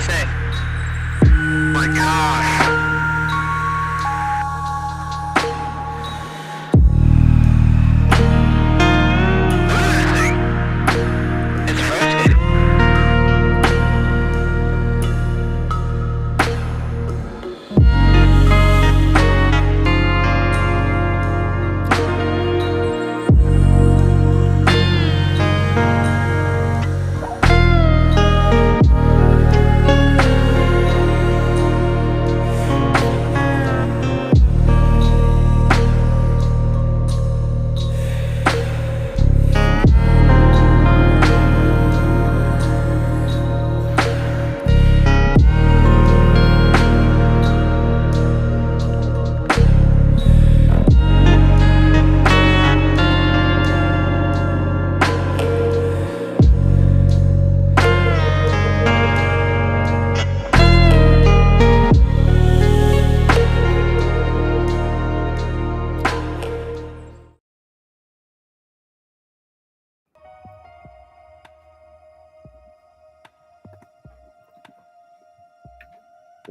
gotta say. My gosh.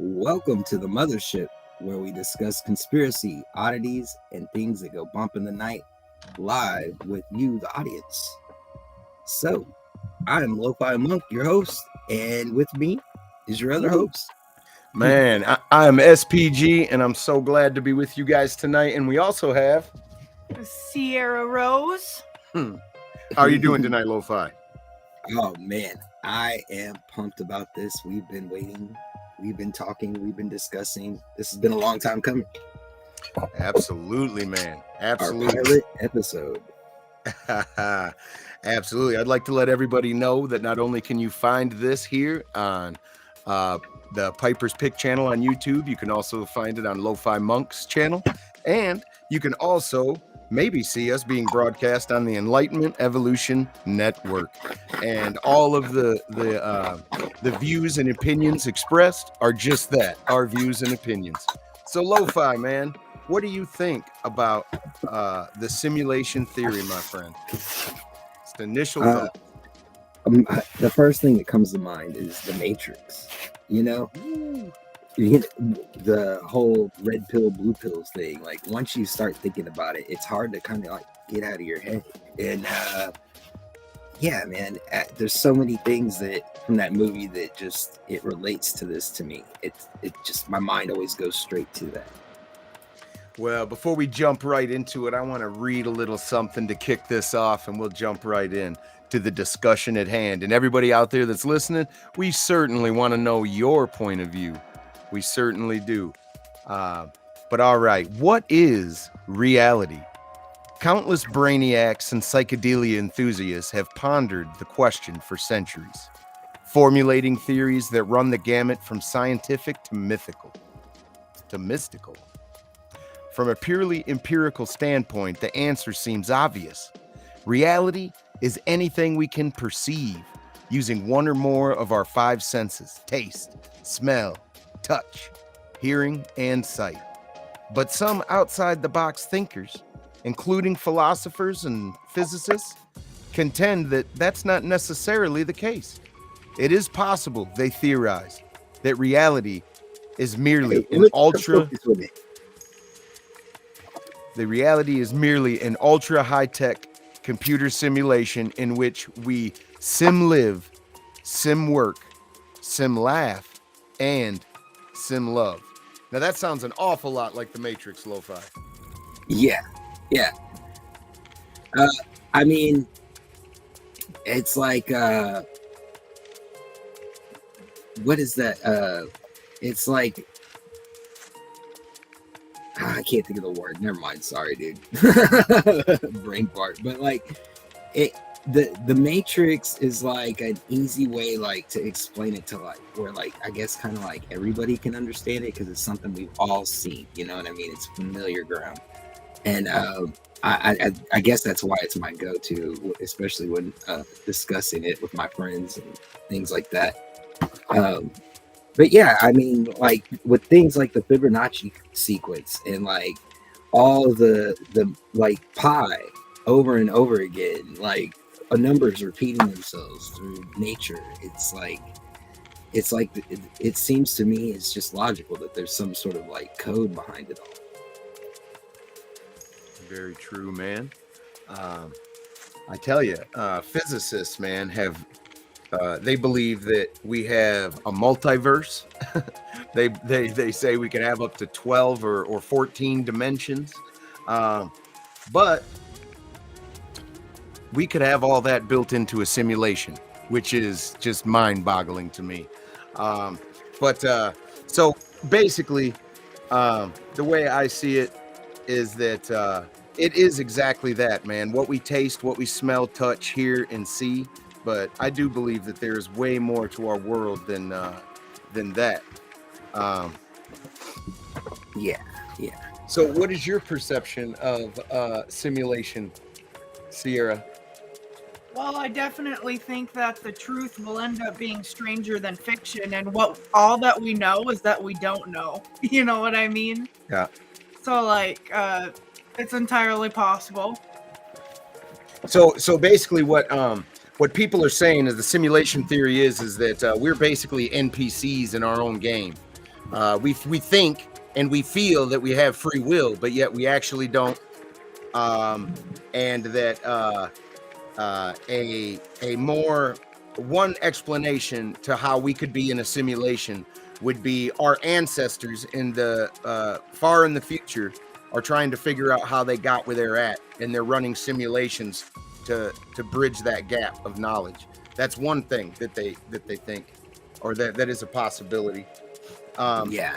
Welcome to the Mothership, where we discuss conspiracy, oddities, and things that go bump in the night, live with you, the audience. So, I'm LoFi Monk, your host, and with me is your other host. Man, I am SPG, and I'm so glad to be with you guys tonight. And we also have Sierra Rose. How are you doing tonight, LoFi? Oh man, I am pumped about this. We've been waiting. We've been talking, we've been discussing. This has been a long time coming. Absolutely, man. Absolutely. Our pilot episode. Absolutely. I'd like to let everybody know that not only can you find this here on the Piper's Pick channel on YouTube, you can also find it on LoFi Monk's channel. And you can also maybe see us being broadcast on the Enlightenment Evolution Network. And all of the views and opinions expressed are just that, our views and opinions. So LoFi, man, what do you think about the simulation theory, my friend? It's the initial thought. The first thing that comes to mind is the Matrix. You know, the whole red pill, blue pills thing. Like once you start thinking about it, it's hard to kind of like get out of your head. And yeah, man, there's so many things that from that movie that just it relates to this to me. It just my mind always goes straight to that. Well, before we jump right into it, I want to read a little something to kick this off, and we'll jump right in to the discussion at hand. And everybody out there that's listening, we certainly want to know your point of view. We certainly do. But all right, what is reality? Countless brainiacs and psychedelia enthusiasts have pondered the question for centuries, formulating theories that run the gamut from scientific to mystical. From a purely empirical standpoint, the answer seems obvious. Reality is anything we can perceive using one or more of our five senses: taste, smell, touch, hearing, and sight. But some outside-the-box thinkers, including philosophers and physicists, contend that that's not necessarily the case. It is possible, they theorize, that reality is merely an ultra high-tech computer simulation in which we sim live, sim work, sim laugh, and sim love. Now that sounds an awful lot like the Matrix, LoFi. Yeah. I mean, it's like what is that? It's like I can't think of the word. Never mind. Sorry, dude. Brain fart. But like the Matrix is like an easy way like to explain it to like where like I guess kind of like everybody can understand it because it's something we've all seen. You know what I mean? It's familiar ground. And I guess that's why it's my go-to, especially when discussing it with my friends and things like that. But yeah, I mean, like with things like the Fibonacci sequence and like all the like pi over and over again, like numbers repeating themselves through nature. It's like it's like it seems to me it's just logical that there's some sort of like code behind it all. Very true, man. I tell you, physicists, man, have they believe that we have a multiverse. they say we can have up to 12 or 14 dimensions, but we could have all that built into a simulation, which is just mind-boggling to me. So basically, the way I see it is that it is exactly that, man. What we taste, what we smell, touch, hear, and see. But I do believe that there is way more to our world than that. Yeah. So, what is your perception of simulation, Sierra? Well, I definitely think that the truth will end up being stranger than fiction, and all that we know is that we don't know. You know what I mean? Yeah. So, like, it's entirely possible. So basically, what people are saying is the simulation theory is that we're basically NPCs in our own game. We think and we feel that we have free will, but yet we actually don't. And that one explanation to how we could be in a simulation would be our ancestors in the far in the future are trying to figure out how they got where they're at, and they're running simulations to bridge that gap of knowledge. That's one thing that they think, or that is a possibility. Yeah.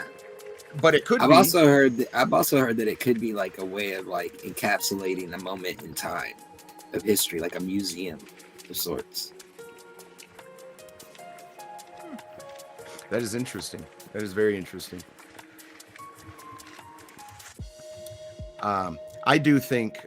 But it could I've be. also heard that it could be like a way of like encapsulating a moment in time of history, like a museum of sorts. That is interesting. That is very interesting. I do think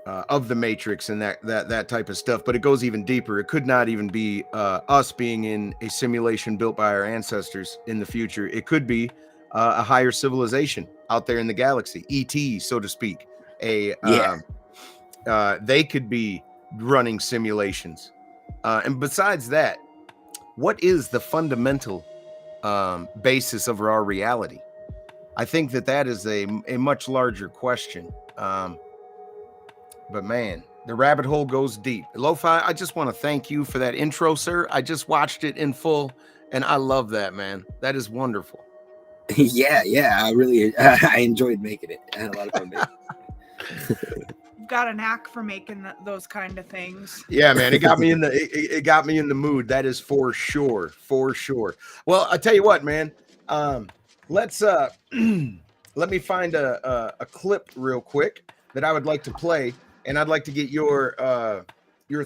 of the Matrix and that type of stuff, but it goes even deeper. It could not even be us being in a simulation built by our ancestors in the future. It could be a higher civilization out there in the galaxy, ET, so to speak. They could be running simulations. And besides that, what is the fundamental basis of our reality? I think that is a much larger question. But man, the rabbit hole goes deep. LoFi, I just want to thank you for that intro, sir. I just watched it in full, and I love that, man. That is wonderful. Yeah. I enjoyed making it. I had a lot of fun making it. Got a knack for making those kind of things. Yeah, man, it got me in the mood. That is for sure. Well, I tell you what, man. Let's let me find a clip real quick that I would like to play, and I'd like to get your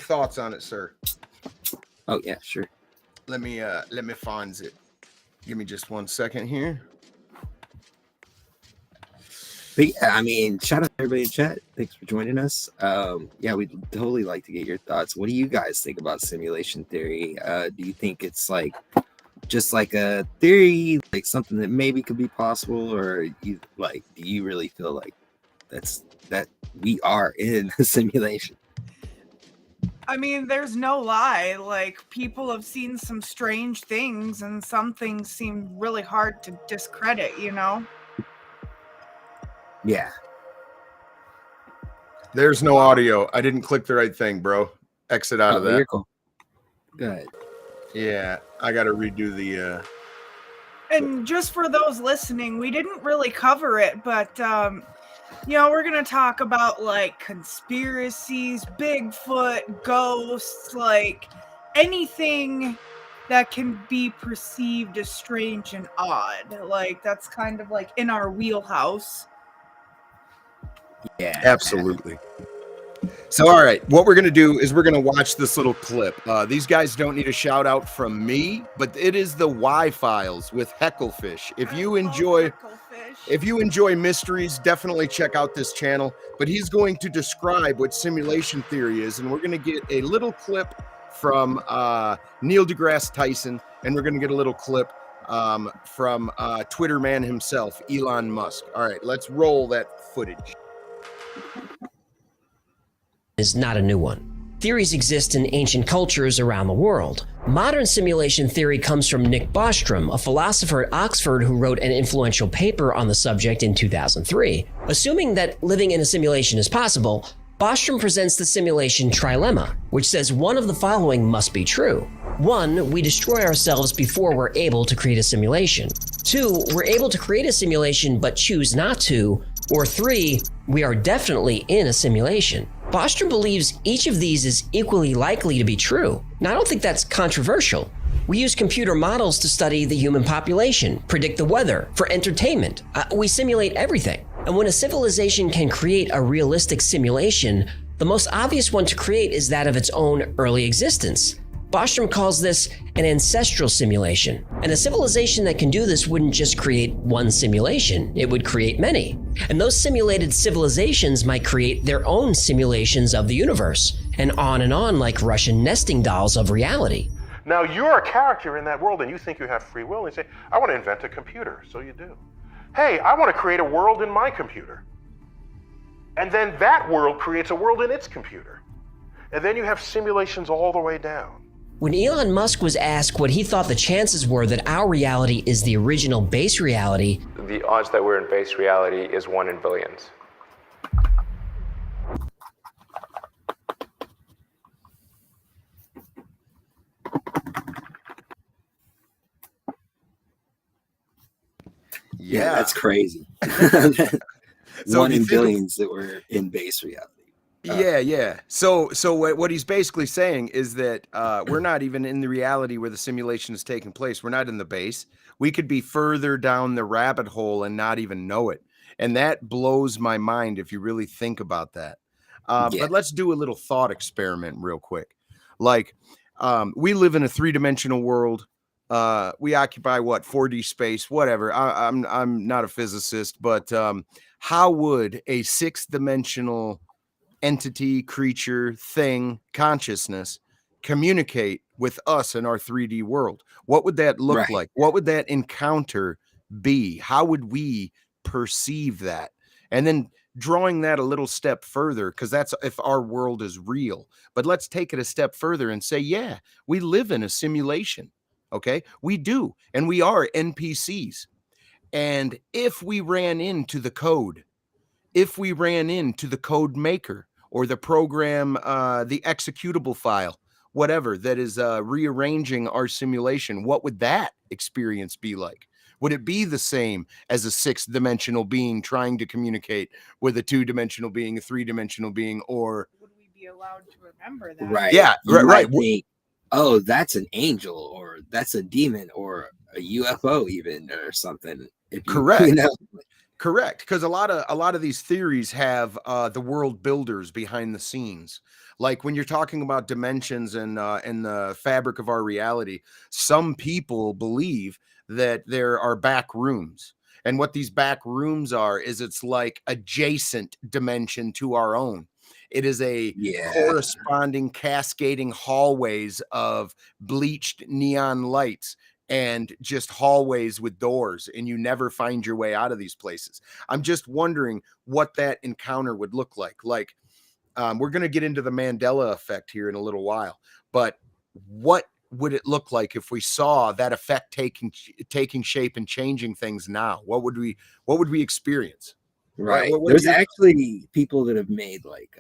thoughts on it, sir. Oh yeah, sure. Let me find it. Give me just 1 second here. But yeah, I mean, shout out to everybody in chat. Thanks for joining us. Yeah, we'd totally like to get your thoughts. What do you guys think about simulation theory? Do you think it's like just like a theory, like something that maybe could be possible, or do you really feel like that we are in a simulation? I mean, there's no lie. Like, people have seen some strange things, and some things seem really hard to discredit, you know? Yeah. There's no audio. I didn't click the right thing, bro. Exit out of that. You're cool. Go ahead. Yeah, I got to redo the... And just for those listening, we didn't really cover it, but, we're going to talk about, like, conspiracies, Bigfoot, ghosts, like, anything that can be perceived as strange and odd. Like, that's kind of, like, in our wheelhouse. Yeah. Absolutely. So, all right, what we're going to do is we're going to watch this little clip. These guys don't need a shout out from me, but it is the Y-Files with Hecklefish. If you enjoy mysteries, definitely check out this channel. But he's going to describe what simulation theory is, and we're going to get a little clip from Neil deGrasse Tyson, and we're going to get a little clip from Twitter man himself, Elon Musk. All right, let's roll that footage. Is not a new one. Theories exist in ancient cultures around the world. Modern simulation theory comes from Nick Bostrom, a philosopher at Oxford who wrote an influential paper on the subject in 2003. Assuming that living in a simulation is possible, Bostrom presents the simulation trilemma, which says one of the following must be true. 1, we destroy ourselves before we're able to create a simulation. 2, we're able to create a simulation but choose not to. Or 3, we are definitely in a simulation. Bostrom believes each of these is equally likely to be true. Now, I don't think that's controversial. We use computer models to study the human population, predict the weather, for entertainment. We simulate everything. And when a civilization can create a realistic simulation, the most obvious one to create is that of its own early existence. Bostrom calls this an ancestral simulation. And a civilization that can do this wouldn't just create one simulation, it would create many. And those simulated civilizations might create their own simulations of the universe, and on like Russian nesting dolls of reality. Now you're a character in that world and you think you have free will and you say, I want to invent a computer, so you do. Hey, I want to create a world in my computer. And then that world creates a world in its computer. And then you have simulations all the way down. When Elon Musk was asked what he thought the chances were that our reality is the original base reality, the odds that we're in base reality is 1 in billions. Yeah, that's crazy. So 1 in billions that were in base reality. Yeah. So what he's basically saying is that we're not even in the reality where the simulation is taking place. We're not in the base. We could be further down the rabbit hole and not even know it. And that blows my mind if you really think about that. But let's do a little thought experiment real quick. Like, we live in a 3-dimensional world. We occupy 4D space, whatever. I'm not a physicist, but how would a 6th-dimensional entity, creature, thing, consciousness communicate with us in our 3D world? What would that look like? What would that encounter be? How would we perceive that? And then drawing that a little step further, because that's if our world is real. But let's take it a step further and say, yeah, we live in a simulation. Okay, we do. And we are NPCs. And if we ran into the code, if we ran into the code maker or the program, the executable file, whatever that is rearranging our simulation, what would that experience be like? Would it be the same as a 6th-dimensional being trying to communicate with a 2-dimensional being, a 3-dimensional being, or Would we be allowed to remember that? Right. Yeah, right. Think, oh, that's an angel, or that's a demon, or a UFO even, or something. Correct. You know? Correct, because a lot of these theories have the world builders behind the scenes. Like when you're talking about dimensions and the fabric of our reality, some people believe that there are back rooms. And what these back rooms are is it's like adjacent dimension to our own. It is a corresponding cascading hallways of bleached neon lights and just hallways with doors, and you never find your way out of these places. I'm just wondering what that encounter would look like. Like, we're going to get into the Mandela effect here in a little while, but what would it look like if we saw that effect taking shape and changing things now? What would we experience? Right. There's actually people that have made like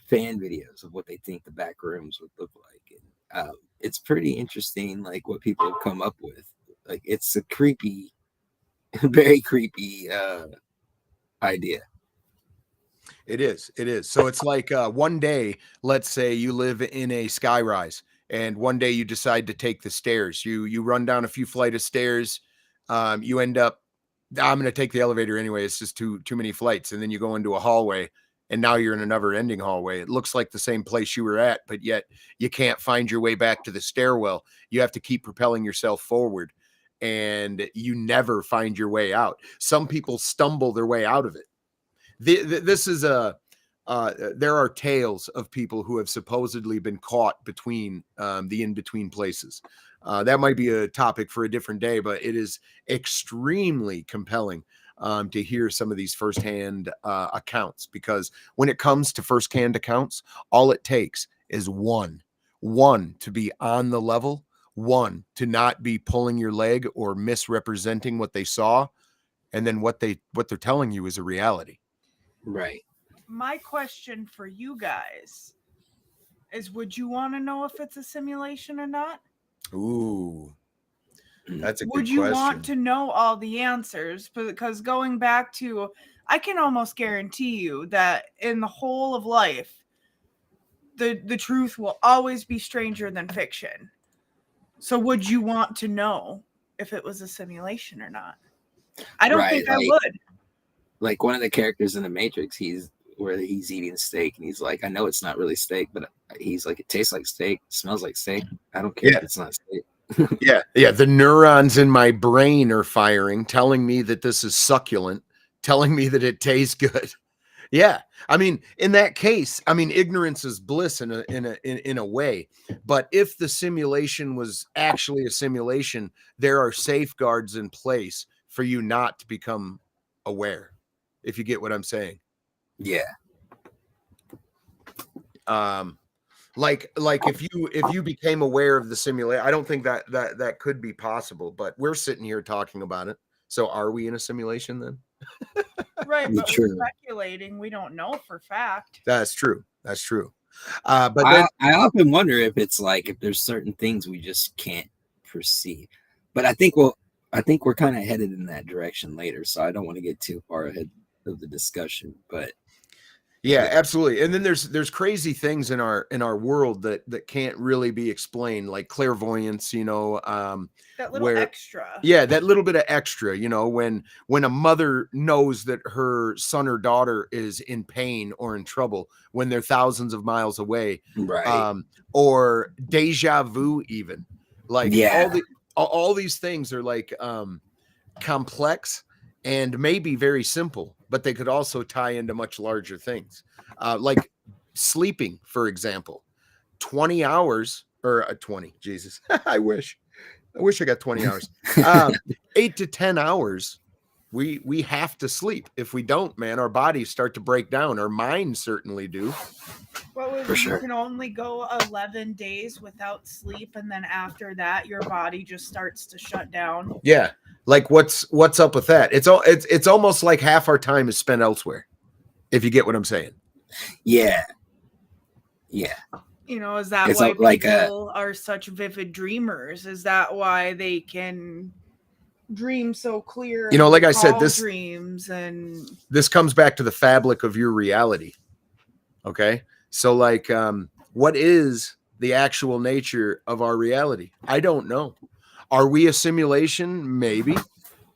fan videos of what they think the back rooms would look like. And it's pretty interesting, like what people have come up with. Like it's a creepy, very creepy idea. It is. So it's like one day, let's say you live in a skyrise, and one day you decide to take the stairs. You run down a few flight of stairs. You end up, I'm going to take the elevator anyway. It's just too many flights. And then you go into a hallway, and now you're in a never ending hallway. It looks like the same place you were at, but yet you can't find your way back to the stairwell. You have to keep propelling yourself forward, and you never find your way out. Some people stumble their way out of it. This is there are tales of people who have supposedly been caught between the in-between places. That might be a topic for a different day, but it is extremely compelling to hear some of these firsthand accounts, because when it comes to firsthand accounts, all it takes is one to be on the level, one to not be pulling your leg or misrepresenting what they saw, and then what they're telling you is a reality. Right. My question for you guys is, would you want to know if it's a simulation or not? Ooh, that's a good Would you question. want to know all the answers? Because going back to, I can almost guarantee you that in the whole of life, the truth will always be stranger than fiction. So would you want to know if it was a simulation or not? I don't think I would. Like one of the characters in the Matrix, he's eating steak and he's like, I know it's not really steak, but he's like, it tastes like steak, smells like steak. I don't care if it's not steak. Yeah. The neurons in my brain are firing, telling me that this is succulent, telling me that it tastes good. Yeah. I mean, in that case, I mean, ignorance is bliss in a way. But if the simulation was actually a simulation, there are safeguards in place for you not to become aware, if you get what I'm saying. Yeah. Like if you became aware of the simulation, I don't think that could be possible, but we're sitting here talking about it. So are we in a simulation then? Right, but we're speculating. We don't know for fact. That's true. But I often wonder if it's like, if there's certain things we just can't perceive. But I think we're kind of headed in that direction later, so I don't want to get too far ahead of the discussion. But yeah, absolutely. And then there's crazy things in our world that can't really be explained, like clairvoyance, that little extra. Yeah, that little bit of extra, when a mother knows that her son or daughter is in pain or in trouble when they're thousands of miles away. Right. Or deja vu, even. Like all these things are like complex and maybe very simple, but they could also tie into much larger things. Like sleeping, for example, 20 hours or 20, Jesus, I wish I got 20 hours, 8 to 10 hours. We have to sleep. If we don't, man, our bodies start to break down. Our minds certainly do. Well, you can only go 11 days without sleep, and then after that, your body just starts to shut down. Yeah. Like what's up with that? It's almost like half our time is spent elsewhere, if you get what I'm saying. Yeah. Is that why people are such vivid dreamers? Is that why they can dream so clear? Like I said, this comes back to the fabric of your reality. Okay, so like, what is the actual nature of our reality? I don't know. Are we a simulation? Maybe.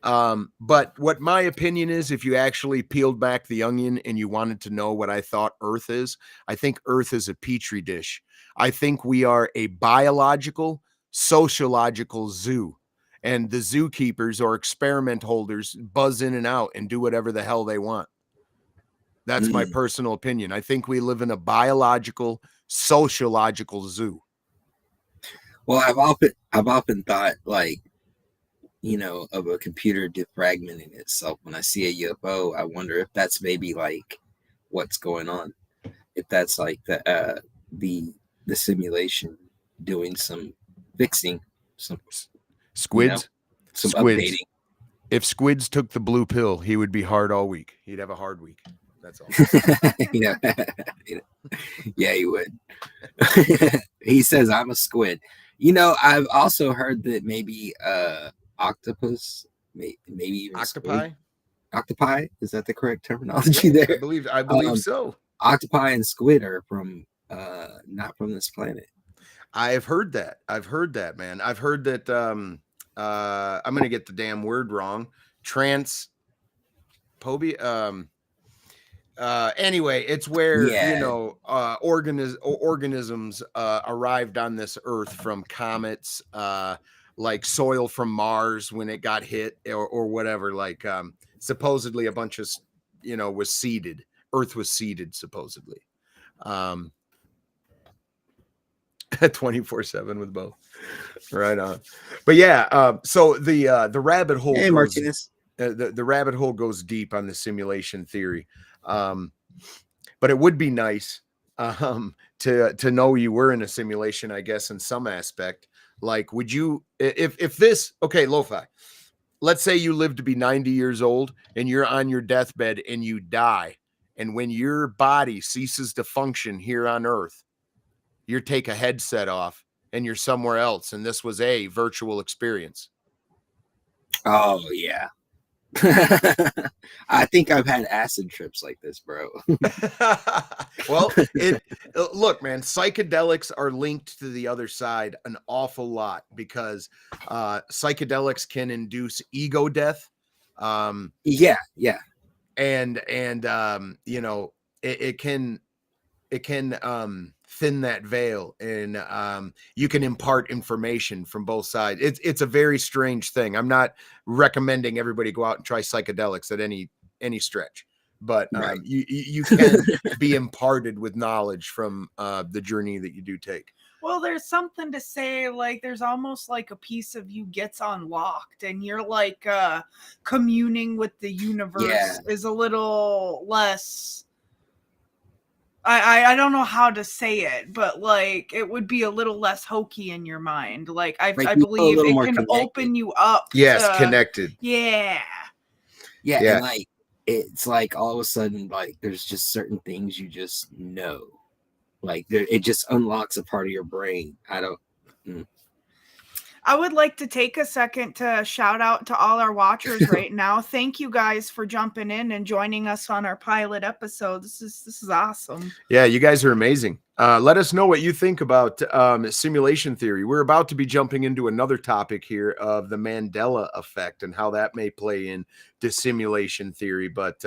But what my opinion is, if you actually peeled back the onion and you wanted to know what I thought Earth is, I think Earth is a petri dish. I think we are a biological, sociological zoo. And the zookeepers or experiment holders buzz in and out and do whatever the hell they want. That's my personal opinion. I think we live in a biological, sociological zoo. Well, I've often thought, like, of a computer defragmenting itself. When I see a UFO, I wonder if that's maybe like what's going on. If that's like the simulation doing some fixing, some squids, some updating. If Squids took the blue pill, he would be hard all week. He'd have a hard week. That's all. Yeah, he would. He says, I'm a squid. I've also heard that maybe octopus, maybe even octopi. Is that the correct terminology there? I believe so. Octopi and squid are from not from this planet. I've heard that, man. I've heard that. I'm gonna get the damn word wrong. Anyway, it's where organisms arrived on this earth from comets, like soil from Mars when it got hit or whatever. Like supposedly a bunch of was seeded. Earth was seeded supposedly. 24/7 with both. Right on. But yeah, so the rabbit hole the rabbit hole goes deep on the simulation theory. But it would be nice to know you were in a simulation, I guess, in some aspect. Like, would you, if this, okay, LoFi, let's say you live to be 90 years old and you're on your deathbed and you die. And when your body ceases to function here on Earth, you take a headset off and you're somewhere else. And this was a virtual experience. Oh, yeah. I think I've had acid trips like this, bro. Well, look, man, psychedelics are linked to the other side an awful lot because psychedelics can induce ego death. Yeah. And you know, it can thin that veil, and you can impart information from both sides. It's a very strange thing. I'm not recommending everybody go out and try psychedelics at any stretch, but Right. you can be imparted with knowledge from the journey that you do take. Well, there's something to say, like there's almost like a piece of you gets unlocked and you're like communing with the universe is a little less, I don't know how to say it, but like it would be a little less hokey in your mind. Like I believe it can open you up. Yes, connected. Yeah. And like it's like all of a sudden, like there's just certain things you just know. Like it just unlocks a part of your brain. I would like to take a second to shout out to all our watchers right now. Thank you guys for jumping in and joining us on our pilot episode. This is awesome. Yeah, you guys are amazing. Let us know what you think about simulation theory. We're about to be jumping into another topic here of the Mandela effect and how that may play in to simulation theory. But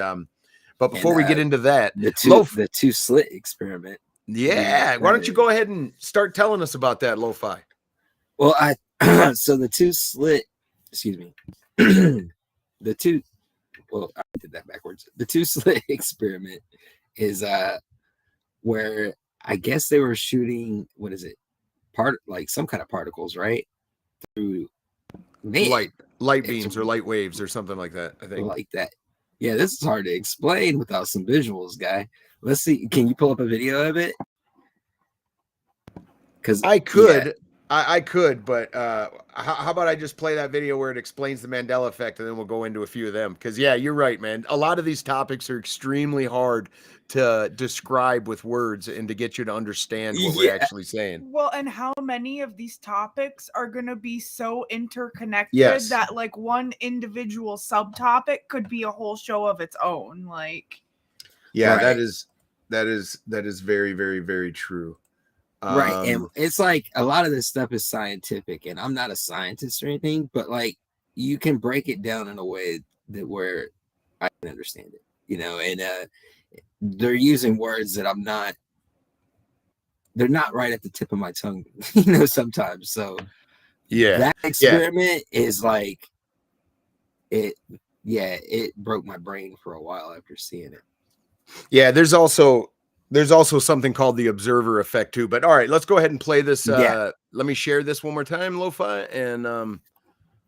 before we get into that, the two slit experiment. Yeah, why don't you go ahead and start telling us about that, LoFi? Well, so the two slit, excuse me, I did that backwards. The two slit experiment is where I guess they were shooting, what is it? Like some kind of particles, right? Through light beams or light waves or something like that, I think. Like that. Yeah, this is hard to explain without some visuals, guy. Let's see. Can you pull up a video of it? Because I could. I could, but how about I just play that video where it explains the Mandela effect, and then we'll go into a few of them. Because, yeah, you're right, man. A lot of these topics are extremely hard to describe with words and to get you to understand what we're actually saying. Well, and how many of these topics are going to be so interconnected that, like, one individual subtopic could be a whole show of its own. Like, yeah, right. That is very, very, very true. Right. And it's like a lot of this stuff is scientific, and I'm not a scientist or anything, but like you can break it down in a way that where I can understand it, you know, and they're using words that they're not right at the tip of my tongue, you know, sometimes. So that experiment is like it broke my brain for a while after seeing it. Yeah, there's also something called the observer effect too. But all right, let's go ahead and play this. Let me share this one more time, LoFi, and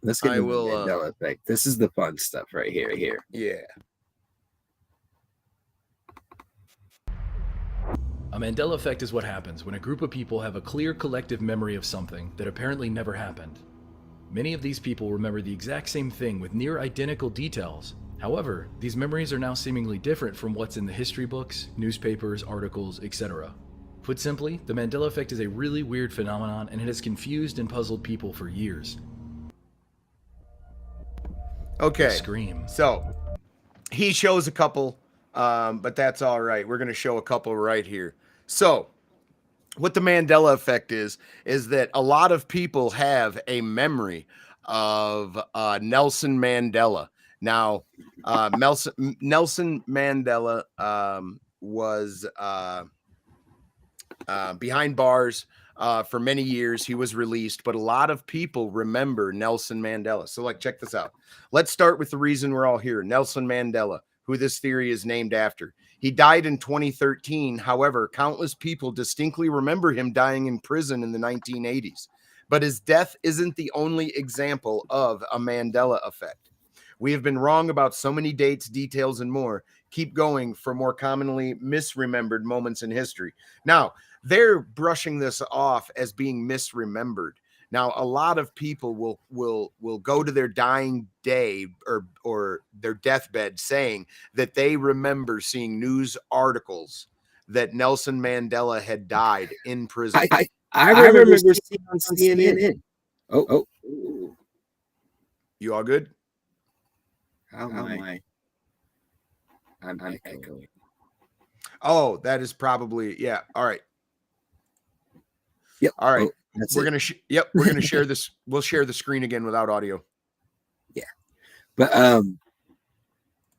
let's get the Mandela effect. This is the fun stuff right here. Yeah. A Mandela effect is what happens when a group of people have a clear collective memory of something that apparently never happened. Many of these people remember the exact same thing with near identical details. However, these memories are now seemingly different from what's in the history books, newspapers, articles, etc. Put simply, the Mandela effect is a really weird phenomenon, and it has confused and puzzled people for years. Okay. Scream. So, he shows a couple, but that's all right. We're going to show a couple right here. So, what the Mandela effect is that a lot of people have a memory of Nelson Mandela. Now, Nelson Mandela was behind bars for many years. He was released, but a lot of people remember Nelson Mandela. So, like, check this out. Let's start with the reason we're all here. Nelson Mandela, who this theory is named after. He died in 2013. However, countless people distinctly remember him dying in prison in the 1980s. But his death isn't the only example of a Mandela effect. We have been wrong about so many dates, details, and more. Keep going for more commonly misremembered moments in history. Now, they're brushing this off as being misremembered. Now, a lot of people will go to their dying day or their deathbed saying that they remember seeing news articles that Nelson Mandela had died in prison. I remember seeing on CNN. Oh, You all good? how am I? I'm echoing. Oh, that is probably, yeah. All right. Yep. All right. That's We're it. we're gonna share this. We'll share the screen again without audio. Yeah. But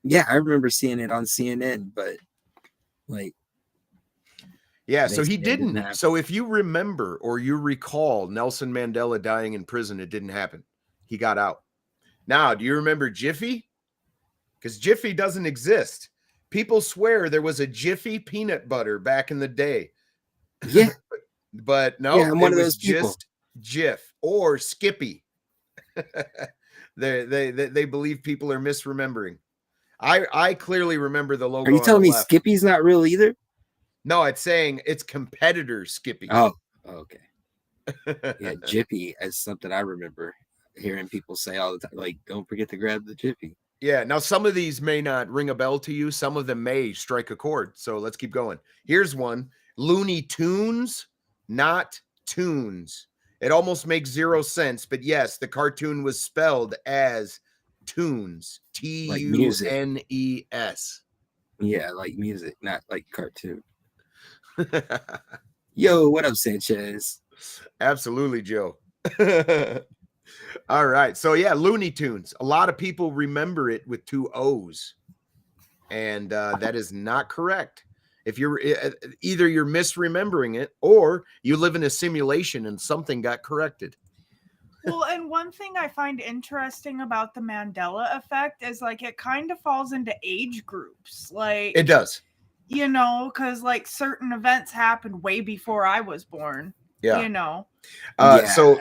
yeah, I remember seeing it on CNN, but like, yeah, they so he said it didn't didn't. happen. So if you remember or you recall Nelson Mandela dying in prison, it didn't happen. He got out. Now, do you remember Jiffy? Because Jiffy doesn't exist. People swear there was a Jiffy peanut butter back in the day. Yeah. But no, Yeah, I'm one it of was those people. just Jif or Skippy. They believe people are misremembering. I clearly remember the logo. Are you telling me left. Skippy's not real either? No, it's saying it's competitor Skippy. Oh, okay. Yeah, Jiffy is something I remember hearing people say all the time. Like, don't forget to grab the Jiffy. Yeah. Now, some of these may not ring a bell to you. Some of them may strike a chord. So let's keep going. Here's one: Looney Tunes, not tunes. It almost makes zero sense, but yes, the cartoon was spelled as tunes. Tunes. Yeah, like music, not like cartoon. Yo, what up, Sanchez? Absolutely, Joe. All right. So yeah, Looney Tunes. A lot of people remember it with two O's. And that is not correct. If you're either you're misremembering it or you live in a simulation and something got corrected. Well, and one thing I find interesting about the Mandela effect is like it kind of falls into age groups. Like It does. You know, because like certain events happened way before I was born. Yeah. You know. So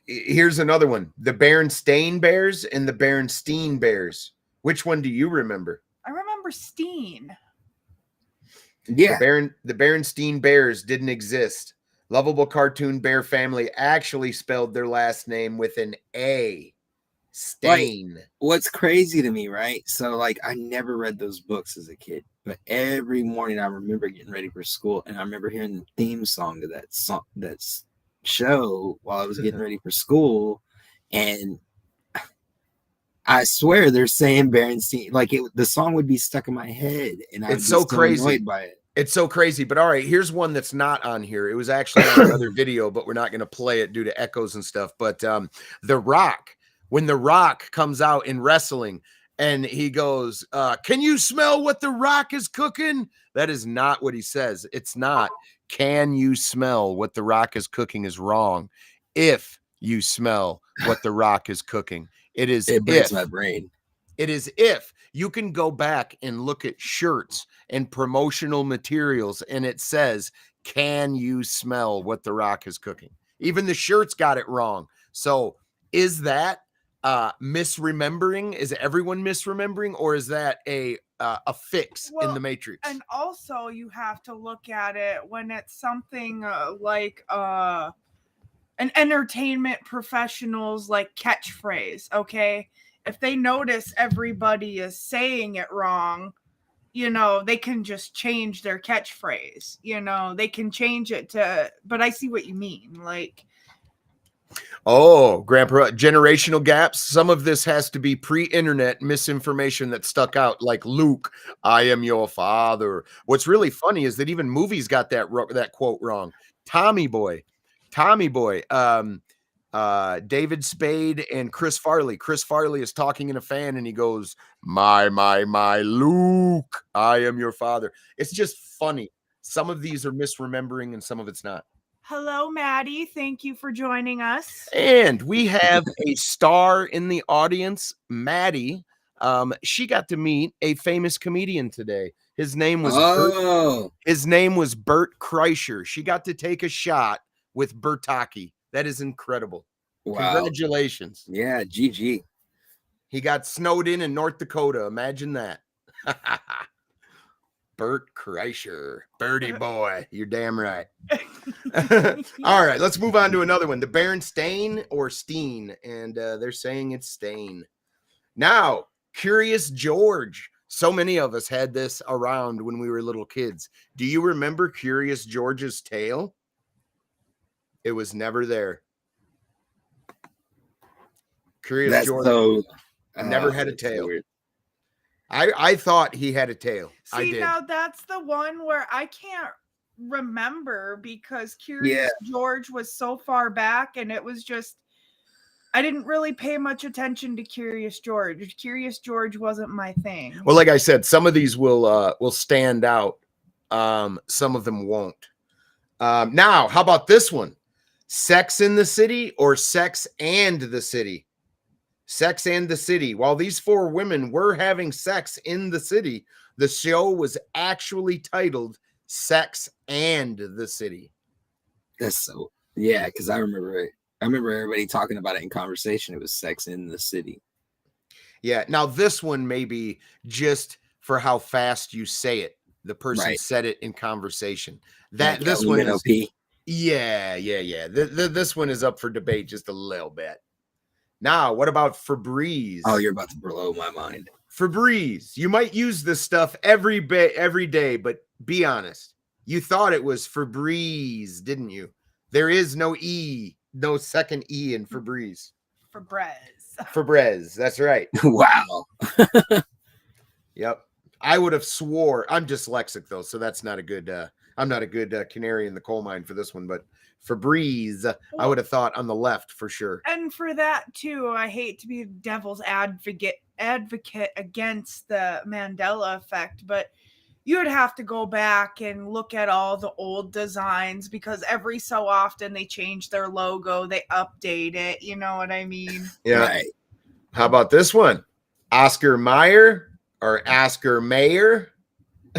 here's another one: the Berenstain Bears and the Berenstein Bears. Which one do you remember? I remember Steen. Yeah. The Berenstein Bears didn't exist. Lovable cartoon bear family actually spelled their last name with an A. Stain. Like, what's crazy to me, right? So, like, I never read those books as a kid, but every morning I remember getting ready for school, and I remember hearing the theme song to that show while I was getting ready for school, and I swear they're saying Berenstein. Like, the song would be stuck in my head, and I was so crazy annoyed by it. It's so crazy. But all right, here's one that's not on here. It was actually on another video, but we're not going to play it due to echoes and stuff. But The Rock, when The Rock comes out in wrestling and he goes, can you smell what The Rock is cooking? That is not what he says. It's not, can you smell what The Rock is cooking is wrong. If you smell what The Rock is cooking, it breaks my brain. It is if. You can go back and look at shirts and promotional materials, and it says, can you smell what The Rock is cooking? Even the shirts got it wrong. So is that misremembering? Is everyone misremembering, or is that a fix in the Matrix? And also you have to look at it when it's something like an entertainment professional's like catchphrase, okay? If they notice everybody is saying it wrong, you know, they can just change their catchphrase. You know, they can change it to, but I see what you mean. Like, oh, Grandpa, generational gaps. Some of this has to be pre-internet misinformation that stuck out, like Luke, I am your father. What's really funny is that even movies got that quote wrong. Tommy Boy, David Spade and Chris Farley. Chris Farley is talking in a fan and he goes, my Luke, I am your father. It's just funny. Some of these are misremembering and some of it's not. hello, Maddie. Thank you for joining us. And we have a star in the audience, Maddie. She got to meet a famous comedian today. His name was Bert Kreischer. She got to take a shot with Bertaki. That is incredible. Wow. Congratulations. Yeah, GG. He got snowed in North Dakota. Imagine that. Bert Kreischer. Birdie boy. You're damn right. All right, let's move on to another one. The Berenstain or Steen. And they're saying it's Stain. Now, Curious George. So many of us had this around when we were little kids. Do you remember Curious George's tail? It was never there. Curious George never had a tail. So I thought he had a tail. See, now that's the one where I can't remember because Curious George was so far back, and it was just I didn't really pay much attention to Curious George. Curious George wasn't my thing. Well, like I said, some of these will stand out. Some of them won't. Now, how about this one? Sex in the City or Sex and the City? Sex and the City. While these four women were having sex in the city, the show was actually titled Sex and the City. That's so, yeah, because I remember it. I remember everybody talking about it in conversation. It was Sex in the City. Yeah. Now, this one may be just for how fast you say it. The person said it in conversation. That this one is, yeah. This one is up for debate just a little bit. Now, what about Febreze? Oh, you're about to blow my mind. Febreze. You might use this stuff every day, but be honest. You thought it was Febreze, didn't you? There is no E, no second E in Febreze. Febreze. That's right. Wow. Yep. I would have swore. I'm dyslexic though, so that's not a good. I'm not a good canary in the coal mine for this one, but Febreze, I would have thought on the left for sure. And for that too, I hate to be devil's advocate against the Mandela effect, but you would have to go back and look at all the old designs because every so often they change their logo, they update it. You know what I mean? Yeah. Right. How about this one? Oscar Mayer or Oscar Mayer?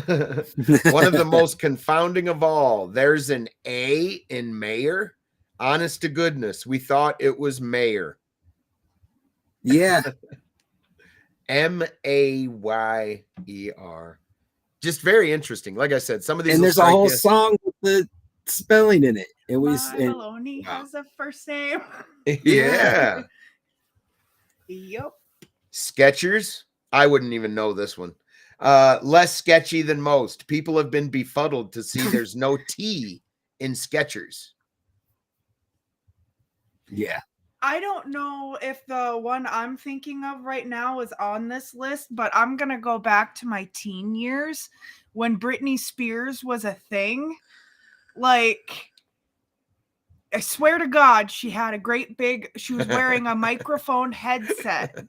One of the most confounding of all. There's an A in Mayer. Honest to goodness, we thought it was Mayer. Yeah. Mayer. Just very interesting. Like I said, some of these. And there's a whole song with the spelling in it. It was. Maloney has a first name. Yeah. Yep. Skechers. I wouldn't even know this one. Less sketchy than most. People have been befuddled to see there's no T in Skechers. Yeah. I don't know if the one I'm thinking of right now is on this list, but I'm going to go back to my teen years when Britney Spears was a thing. Like, I swear to God, she had a great big, she was wearing a microphone headset.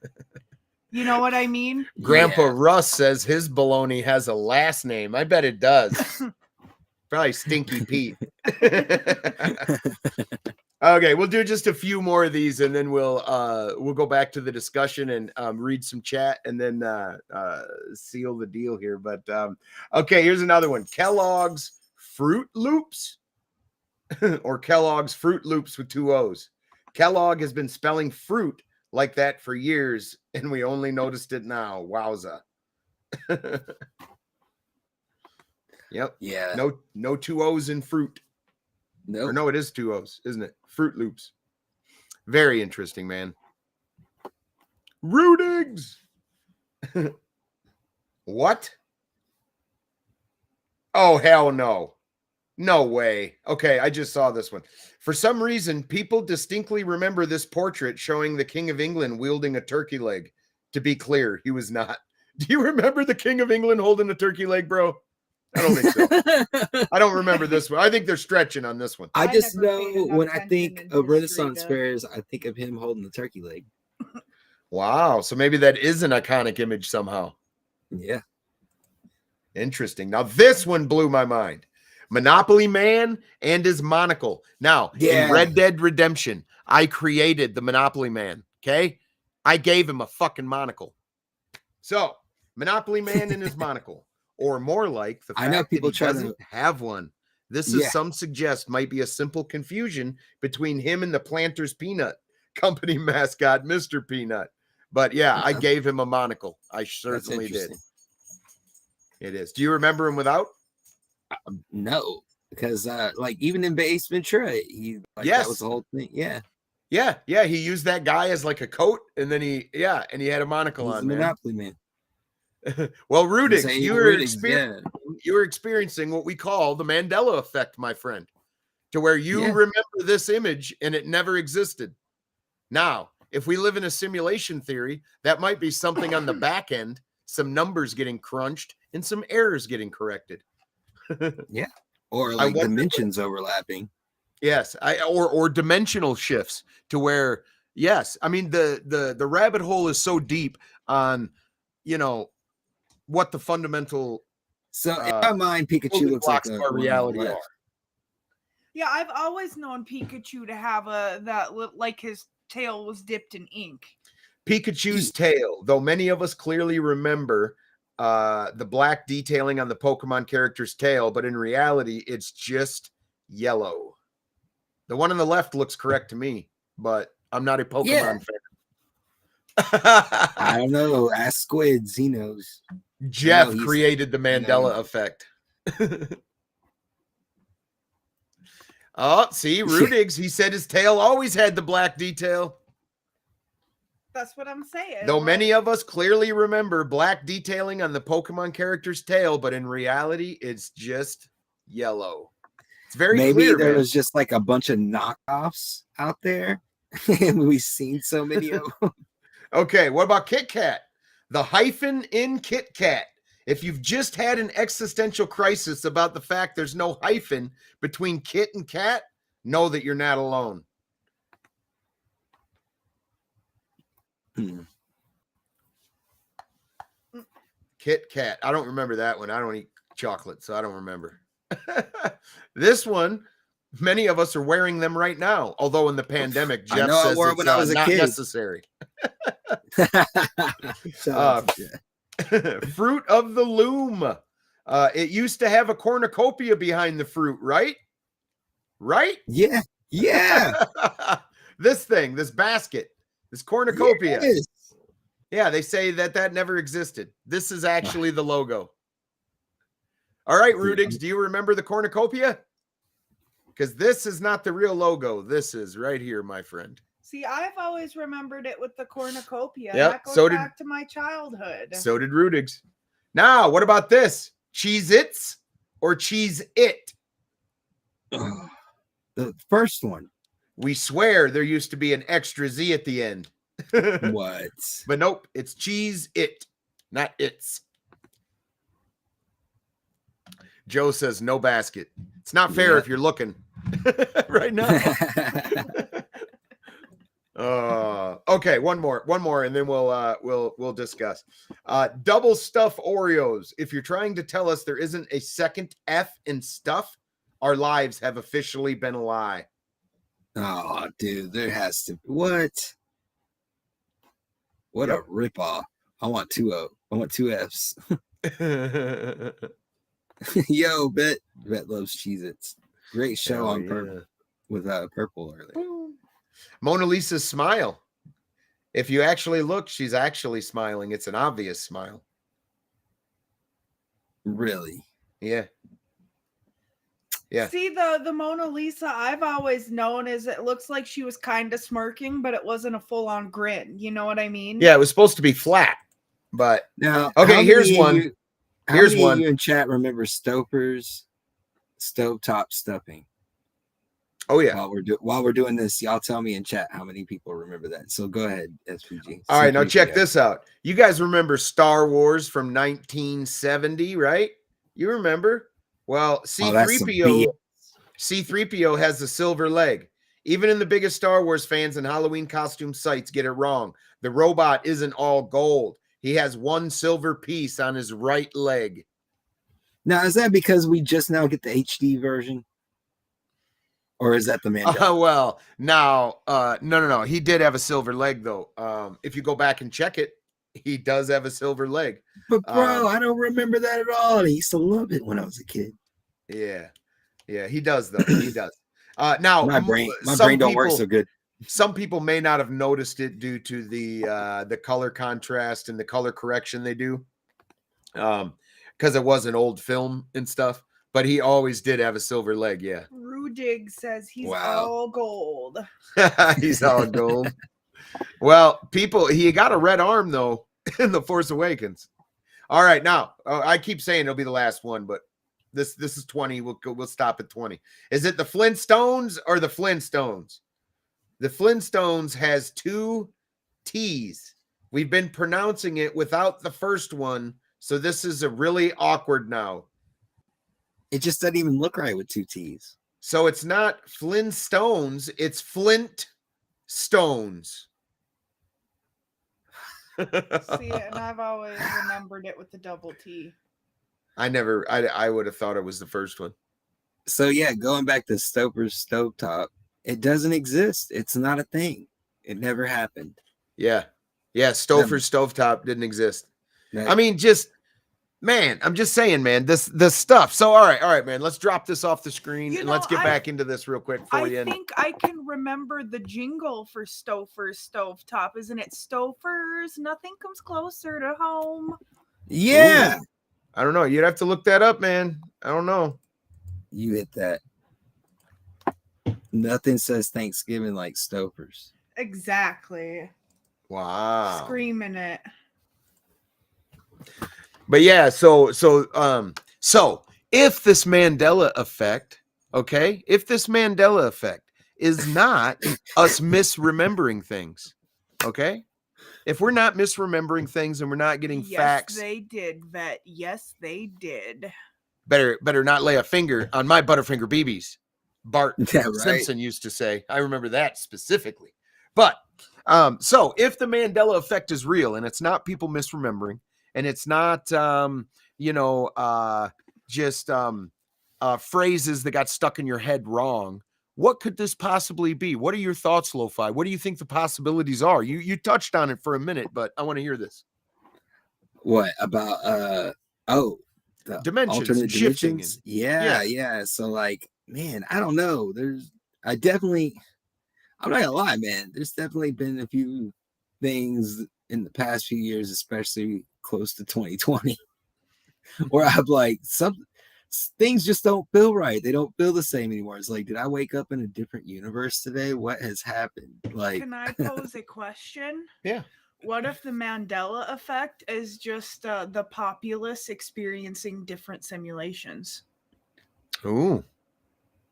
You know what I mean? Grandpa Russ says his baloney has a last name. I bet it does. Probably Stinky Pete. Okay, we'll do just a few more of these, and then we'll go back to the discussion and read some chat, and then seal the deal here. But okay, here's another one: Kellogg's Fruit Loops, or Kellogg's Fruit Loops with 2 O's. Kellogg has been spelling fruit like that for years, and we only noticed it now. Wowza. Yep. Yeah. No 2 O's in fruit. No. Or no, it is 2 O's, isn't it? Fruit Loops. Very interesting, man. Rootings. What? Oh, hell no. No way. Okay, I just saw this one. For some reason, people distinctly remember this portrait showing the King of England wielding a turkey leg. To be clear, he was not. Do you remember the King of England holding a turkey leg, bro? I don't think so. I don't remember this one. I think they're stretching on this one. I just know when I think of Renaissance fairs, I think of him holding the turkey leg. Wow. So maybe that is an iconic image somehow. Yeah. Interesting. Now, this one blew my mind. Monopoly Man and his monocle. Now, in Red Dead Redemption, I created the Monopoly Man. Okay? I gave him a fucking monocle. So, Monopoly Man and his monocle. Or more like the fact that he doesn't have one. This is some suggest might be a simple confusion between him and the Planters Peanut Company mascot, Mr. Peanut. But yeah, I gave him a monocle. I certainly did. It is. Do you remember him without? No, because like even in Ace Ventura, he like that was the whole thing. Yeah. Yeah. He used that guy as like a coat, and then he had a monocle He's on. a Monopoly man. Well, Rudix, Yeah. you were experiencing what we call the Mandela effect, my friend, to where you remember this image and it never existed. Now, if we live in a simulation theory, that might be something on the back end, some numbers getting crunched and some errors getting corrected. Yeah. Or like dimensions overlapping. Yes, or dimensional shifts to where, yes, I mean the rabbit hole is so deep on, you know, what the fundamental. So in my mind, Pikachu looks like our reality are. Yeah, I've always known Pikachu to have like his tail was dipped in ink. Pikachu's tail, though many of us clearly remember the black detailing on the Pokemon character's tail, but in reality, it's just yellow. The one on the left looks correct to me, but I'm not a Pokemon fan. I don't know. Ask Squids. He knows. Jeff created the Mandela effect. Oh, see, Rudigs, he said his tail always had the black detail. That's what I'm saying. Though many of us clearly remember black detailing on the Pokemon character's tail, but in reality, it's just yellow. It's very maybe clear, there man. was just like a bunch of knockoffs out there, and we've seen so many of them. Okay, what about Kit Kat? The hyphen in Kit Kat. If you've just had an existential crisis about the fact there's no hyphen between Kit and Kat, know that you're not alone. Kit Kat. I don't remember that one. I don't eat chocolate, so I don't remember. This one, many of us are wearing them right now. Although in the pandemic, Jeff says it's when I was a not kid. necessary. Fruit Fruit of the Loom. It used to have a cornucopia behind the fruit, right? Right? Yeah. This basket, this cornucopia. Yes. Yeah, they say that never existed. This is actually the logo. All right, Rudigs, do you remember the cornucopia? Because this is not the real logo. This is right here, my friend. See, I've always remembered it with the cornucopia. Yep, That goes back to my childhood. So did Rudigs. Now, what about this? Cheez-Its or Cheez-It? The first one. We swear there used to be an extra Z at the end. What? But nope, it's Cheez-It, not It's. Joe says no basket. It's not fair if you're looking right now. Okay, one more, and then we'll discuss. Double stuff Oreos. If you're trying to tell us there isn't a second F in stuff, our lives have officially been a lie. Oh, dude, there has to be. What a ripoff. I want two F's. Yo, Bet loves Cheez-Its. Great show on purple with purple earlier. Mona Lisa's smile. If you actually look, she's actually smiling. It's an obvious smile. Really? Yeah. See, the Mona Lisa I've always known is it looks like she was kind of smirking, but it wasn't a full-on grin. You know what I mean? Yeah, it was supposed to be flat, but now okay. Here's one. Here's one. You in chat remember Stouffer's stovetop stuffing? Oh yeah. While we're doing this, y'all tell me in chat how many people remember that. So go ahead, SPG. All right, now check this out. You guys remember Star Wars from 1970, right? You remember? Well, C-3PO has the silver leg. Even in the biggest Star Wars fans and Halloween costume sites get it wrong. The robot isn't all gold. He has one silver piece on his right leg. Now, is that because we just now get the HD version? Or is that the Mandela? Well, now, no. He did have a silver leg, though. If you go back and check it, he does have a silver leg. But, bro, I don't remember that at all. I used to love it when I was a kid. Yeah, he does, though. He does. Now, my brain don't work so good. Some people may not have noticed it due to the color contrast and the color correction they do. Because because it was an old film and stuff. But he always did have a silver leg. Yeah. Rudig says he's Wow. all gold. He's all gold. Well, people, he got a red arm though in The Force Awakens. All right, now I keep saying it'll be the last one, but this is 20. We'll stop at 20. Is it the Flintstones or the Flintstones? The Flintstones has 2 T's. We've been pronouncing it without the first one, so this is a really awkward now. It just doesn't even look right with 2 T's. So it's not Flintstones, it's Flint Stones. See, and I've always remembered it with the double T. I would have thought it was the first one. So yeah, going back to Stouffer's Stovetop, it doesn't exist. It's not a thing. It never happened. Yeah. Stouffer's Stovetop didn't exist. That- I mean, man, I'm just saying, man, this stuff. So all right, man, let's drop this off the screen and let's get back into this real quick for you. I think I can remember the jingle for Stouffer's Stovetop. Isn't it Stouffer's? Nothing comes closer to home. yeah. Ooh. I don't know. You'd have to look that up, man. I don't know. You hit that. Nothing says Thanksgiving like Stouffer's. Exactly. Wow. Screaming it. But yeah, so if this Mandela effect, okay, if this Mandela effect is not us misremembering things, okay, if we're not misremembering things and we're not getting facts, Yes, they did, Vet. Yes, they did. better not lay a finger on my Butterfinger BBs. Bart Yeah, right. Simpson used to say. I remember that specifically. But so if the Mandela effect is real and it's not people misremembering, and it's not just phrases that got stuck in your head wrong, what could this possibly be? What are your thoughts, LoFi? What do you think the possibilities are? You touched on it for a minute, but I want to hear this. What about the Dimensions, alternate shifting dimensions? Yeah. So like, man, I don't know. I'm not gonna lie, man. There's definitely been a few things in the past few years, especially close to 2020, where I'm like, some things just don't feel right. They don't feel the same anymore. It's like, did I wake up in a different universe today? What has happened? Like, Can I pose a question? Yeah. What if the Mandela effect is just the populace experiencing different simulations? Ooh.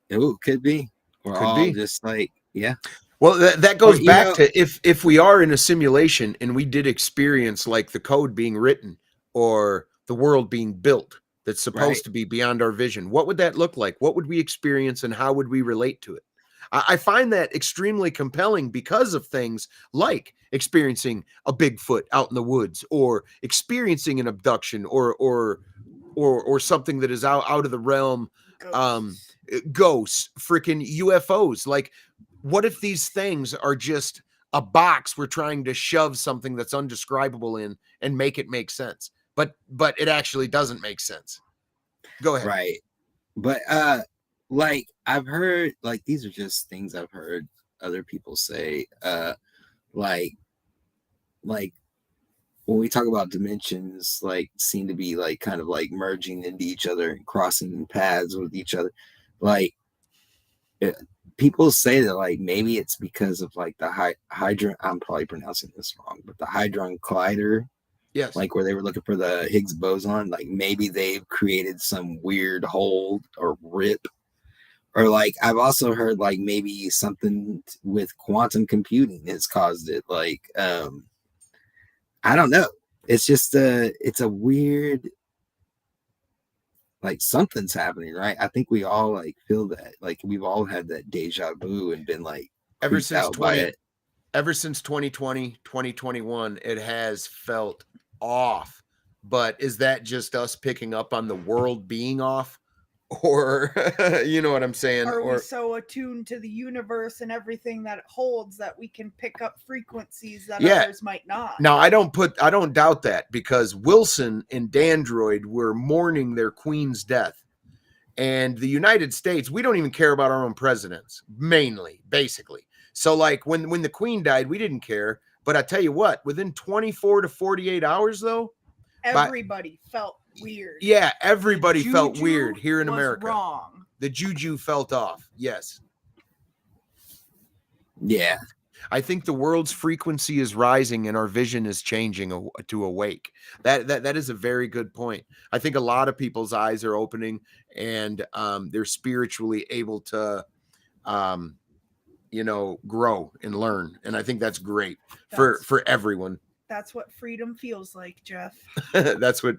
it could be. We're Could all be. just like, yeah. Well, that goes Or, back to if we are in a simulation and we did experience like the code being written or the world being built that's supposed to be beyond our vision, what would that look like? What would we experience and how would we relate to it? I find that extremely compelling because of things like experiencing a Bigfoot out in the woods or experiencing an abduction or something that is out of the realm. Ghosts, freaking UFOs. Like, what if these things are just a box we're trying to shove something that's undescribable in and make it make sense? But it actually doesn't make sense. Go ahead. Right. But like I've heard, like these are just things I've heard other people say. Like when we talk about dimensions, like seem to be like kind of like merging into each other and crossing paths with each other. Like people say that like maybe it's because of like the hydron. I'm probably pronouncing this wrong, but the Hadron Collider. Yes. Like where they were looking for the Higgs boson. Like maybe they've created some weird hole or rip. Or like I've also heard like maybe something with quantum computing has caused it. Like I don't know. It's just it's a weird, like something's happening, right? I think we all like feel that. Like we've all had that deja vu and been like ever since out by it. Ever since 2020, 2021, it has felt off. But is that just us picking up on the world being off? Or you know what I'm saying? Are we so attuned to the universe and everything that it holds that we can pick up frequencies that others might not? Now I don't doubt that, because Wilson and Dandroid were mourning their queen's death. And the United States, we don't even care about our own presidents, mainly, basically. So like when the queen died, we didn't care. But I tell you what, within 24 to 48 hours though, everybody felt weird. Yeah, everybody The felt juju weird here in was America. Wrong. The juju felt off. Yes. Yeah. I think the world's frequency is rising and our vision is changing to awake. That is a very good point. I think a lot of people's eyes are opening and they're spiritually able to grow and learn. And I think that's great for everyone. That's what freedom feels like, Jeff. That's what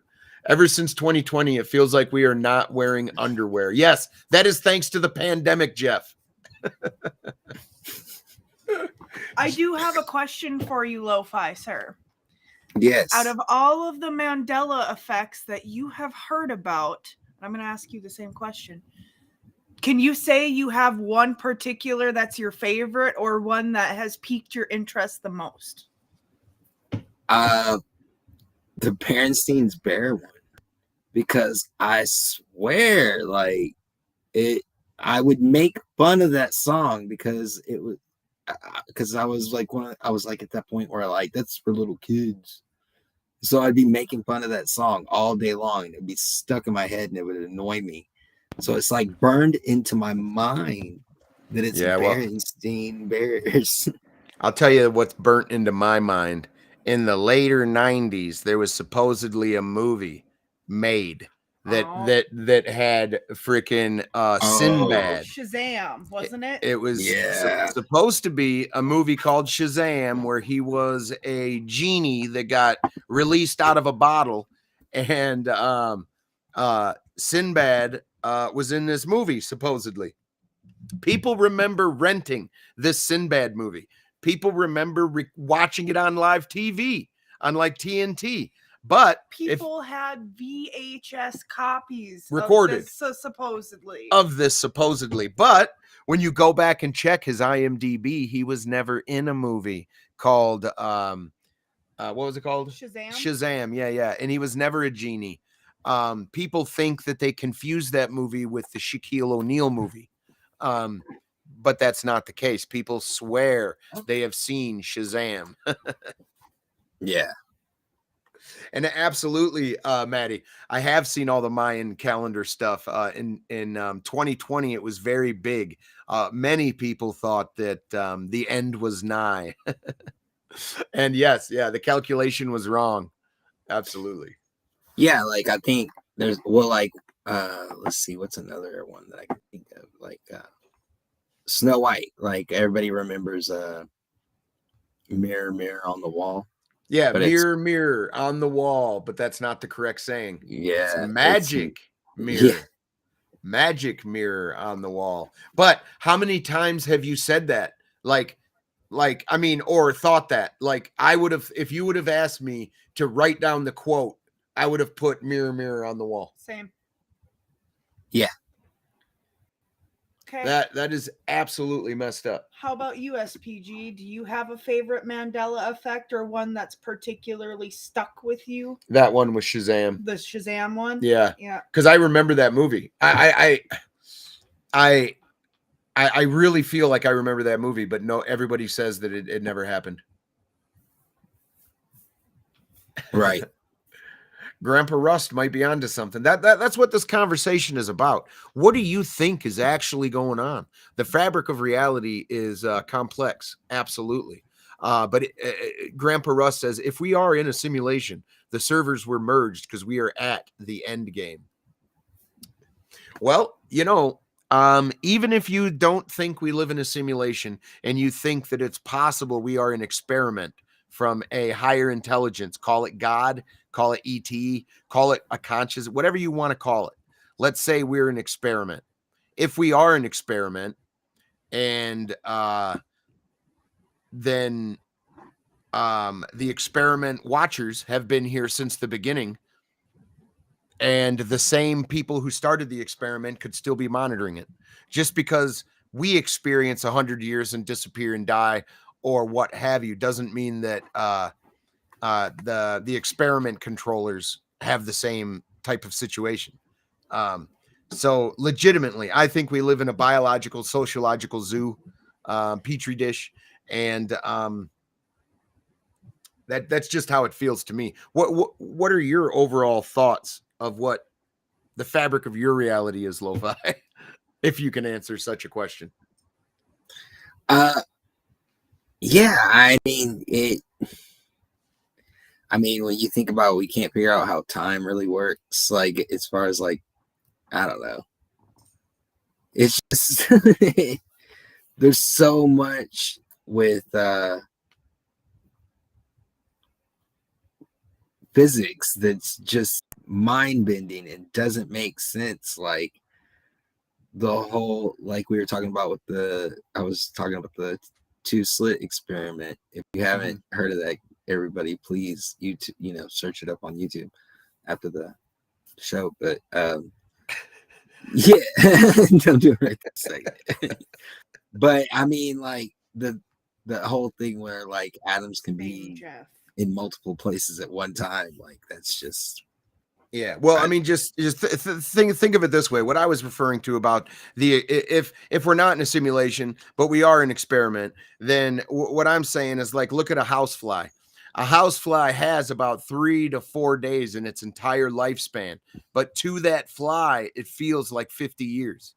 ever since 2020 it feels like we are not wearing underwear. Yes, that is thanks to the pandemic, Jeff. I do have a question for you, Lo-Fi, sir. Yes. Out of all of the Mandela effects that you have heard about, I'm going to ask you the same question. Can you say you have one particular that's your favorite or one that has piqued your interest the most? The Berenstein's Bear one, because I swear, like I would make fun of that song because it was, because I was like at that point where like that's for little kids, so I'd be making fun of that song all day long, and it'd be stuck in my head, and it would annoy me. So it's like burned into my mind that it's Berenstein Bears. I'll tell you what's burnt into my mind. In the later 90s, there was supposedly a movie made that had freaking Sinbad. Shazam, wasn't it? It was supposed to be a movie called Shazam, where he was a genie that got released out of a bottle, and Sinbad was in this movie, supposedly. People remember renting this Sinbad movie. People remember watching it on live TV, on like TNT. But people had VHS copies recorded of this supposedly. But when you go back and check his IMDb, he was never in a movie called what was it called? Shazam. Yeah. And he was never a genie. People think that they confused that movie with the Shaquille O'Neal movie. But that's not the case. People swear they have seen Shazam. Yeah. And absolutely, Maddie, I have seen all the Mayan calendar stuff. In 2020, it was very big. Many people thought that the end was nigh. And yes, the calculation was wrong. Absolutely. Yeah, like I think there's let's see, what's another one that I can think of? Like Snow White. Like everybody remembers Mirror, Mirror on the Wall. Yeah, but mirror, mirror on the wall, but that's not the correct saying. Yeah. It's magic mirror. Yeah. Magic mirror on the wall. But how many times have you said that? Or thought that? Like I would have, if you would have asked me to write down the quote, I would have put mirror, mirror on the wall. Same. Yeah. Okay. That is absolutely messed up. How about you, SPG? Do you have a favorite Mandela effect or one that's particularly stuck with you? That one was Shazam. The Shazam one? Yeah. Yeah. Because I remember that movie. I really feel like I remember that movie, but no, everybody says that it never happened. Right. Grandpa Rust might be onto something. That's what this conversation is about. What do you think is actually going on? The fabric of reality is complex, absolutely. But Grandpa Rust says, if we are in a simulation, the servers were merged because we are at the end game. Well, even if you don't think we live in a simulation and you think that it's possible we are an experiment from a higher intelligence, call it God, call it ET, call it a conscious, whatever you want to call it. Let's say we're an experiment. If we are an experiment, and then the experiment watchers have been here since the beginning, and the same people who started the experiment could still be monitoring it. Just because we experience 100 years and disappear and die or what have you doesn't mean that the experiment controllers have the same type of situation. So legitimately, I think we live in a biological, sociological zoo, petri dish, and that's just how it feels to me. What are your overall thoughts of what the fabric of your reality is, LoFi? If you can answer such a question. Yeah, I mean when you think about it, we can't figure out how time really works, like as far as like, I don't know. It's just there's so much with physics that's just mind bending and doesn't make sense. Like the whole, like we were talking about with I was talking about the two slit experiment. If you haven't heard of that, everybody please search it up on YouTube after the show. But yeah, don't do it right this second. But I mean, like the whole thing where like atoms can be in multiple places at one time, like that's just Yeah. Well, I mean, just think of it this way. What I was referring to about if we're not in a simulation, but we are an experiment, then what I'm saying is like, look at a housefly. A housefly has about 3 to 4 days in its entire lifespan, but to that fly, it feels like 50 years.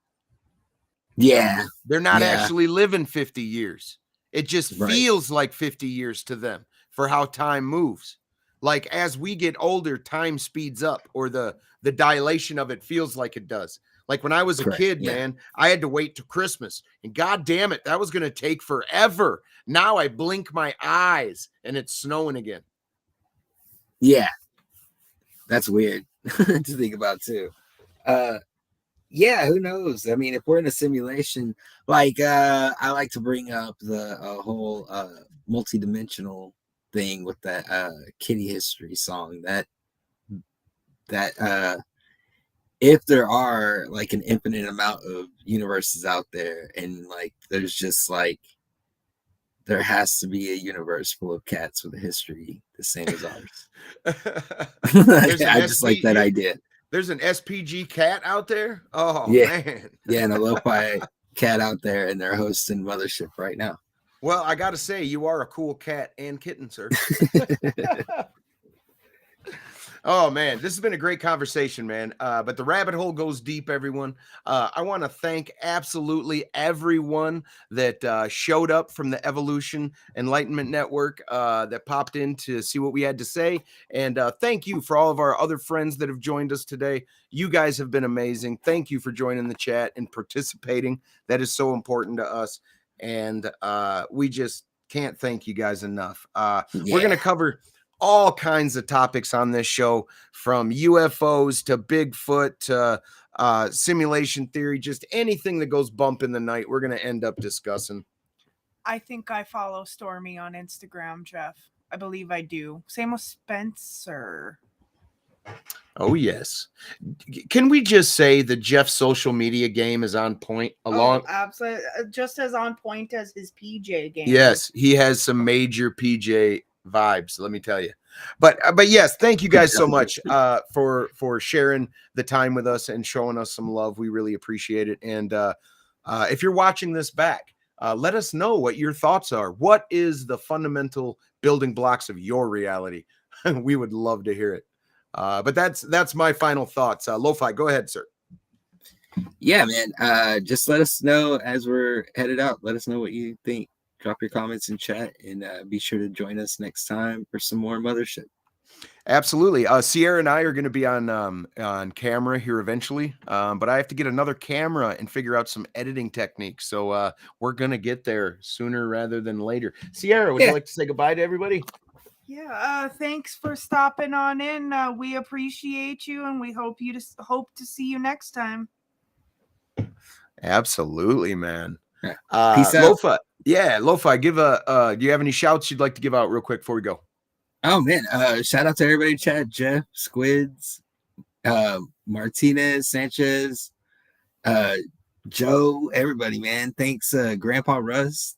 Yeah. They're not actually living 50 years. It just feels like 50 years to them for how time moves. Like as we get older, time speeds up, or the dilation of it feels like it does. Like when I was a kid, man, I had to wait till Christmas, and God damn it, that was going to take forever. Now I blink my eyes and it's snowing again. Yeah. That's weird to think about too. Yeah, who knows? I mean, if we're in a simulation, like I like to bring up the whole multidimensional thing with that Kitty History song, that if there are like an infinite amount of universes out there, and like there's just like there has to be a universe full of cats with a history the same as ours. I just like that idea. There's an SPG cat out there. Oh man. Yeah, and a LoFi cat out there, and they're hosting Mothership right now. Well, I got to say, you are a cool cat and kitten, sir. Oh, man, this has been a great conversation, man. But the rabbit hole goes deep, everyone. I want to thank absolutely everyone that showed up from the Evolution Enlightenment Network that popped in to see what we had to say. And thank you for all of our other friends that have joined us today. You guys have been amazing. Thank you for joining the chat and participating. That is so important to us. And we just can't thank you guys enough. We're going to cover all kinds of topics on this show, from UFOs to Bigfoot to simulation theory, just anything that goes bump in the night, we're going to end up discussing. I think I follow Stormy on Instagram, Jeff. I believe I do. Same with Spencer. Oh, yes. Can we just say that Jeff's social media game is on point? Absolutely. Just as on point as his PJ game. Yes, he has some major PJ vibes, let me tell you. But yes, thank you guys so much for sharing the time with us and showing us some love. We really appreciate it. And if you're watching this back, let us know what your thoughts are. What is the fundamental building blocks of your reality? We would love to hear it. But that's my final thoughts. LoFi, go ahead, sir. Yeah, man. Just let us know as we're headed out. Let us know what you think. Drop your comments in chat, and be sure to join us next time for some more Mothership. Absolutely. Sierra and I are going to be on camera here eventually, but I have to get another camera and figure out some editing techniques. So we're going to get there sooner rather than later. Sierra, would you like to say goodbye to everybody? Yeah, thanks for stopping on in. We appreciate you, and we hope to see you next time. Absolutely, man. Peace out. LoFi. Yeah, LoFi, do you have any shouts you'd like to give out real quick before we go? Oh man, shout out to everybody in chat, Jeff, Squids, Martinez, Sanchez, Joe, everybody, man. Thanks, Grandpa Russ.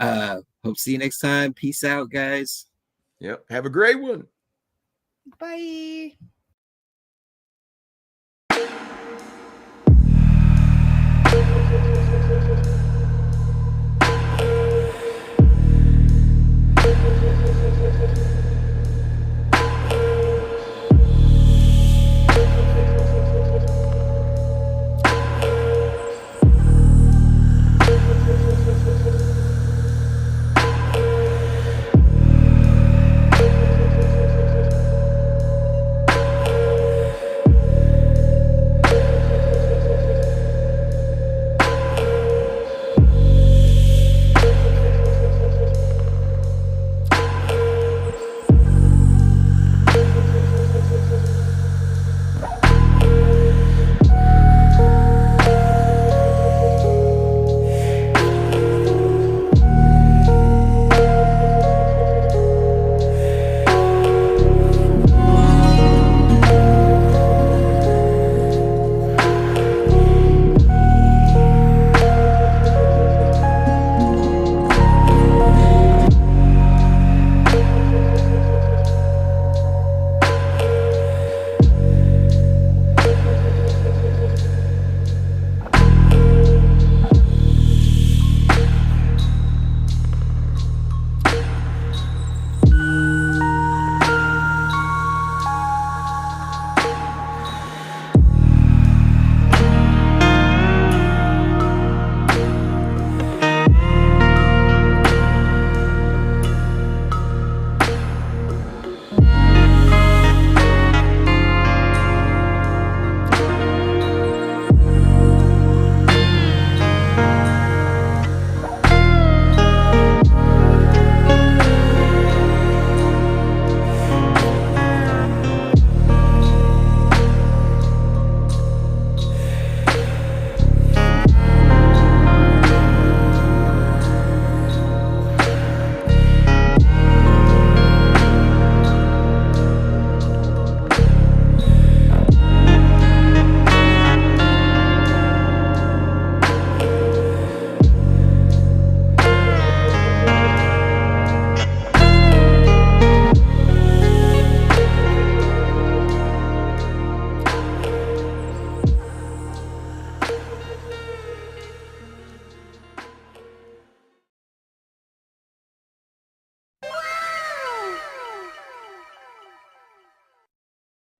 Hope to see you next time. Peace out, guys. Yep. Have a great one. Bye.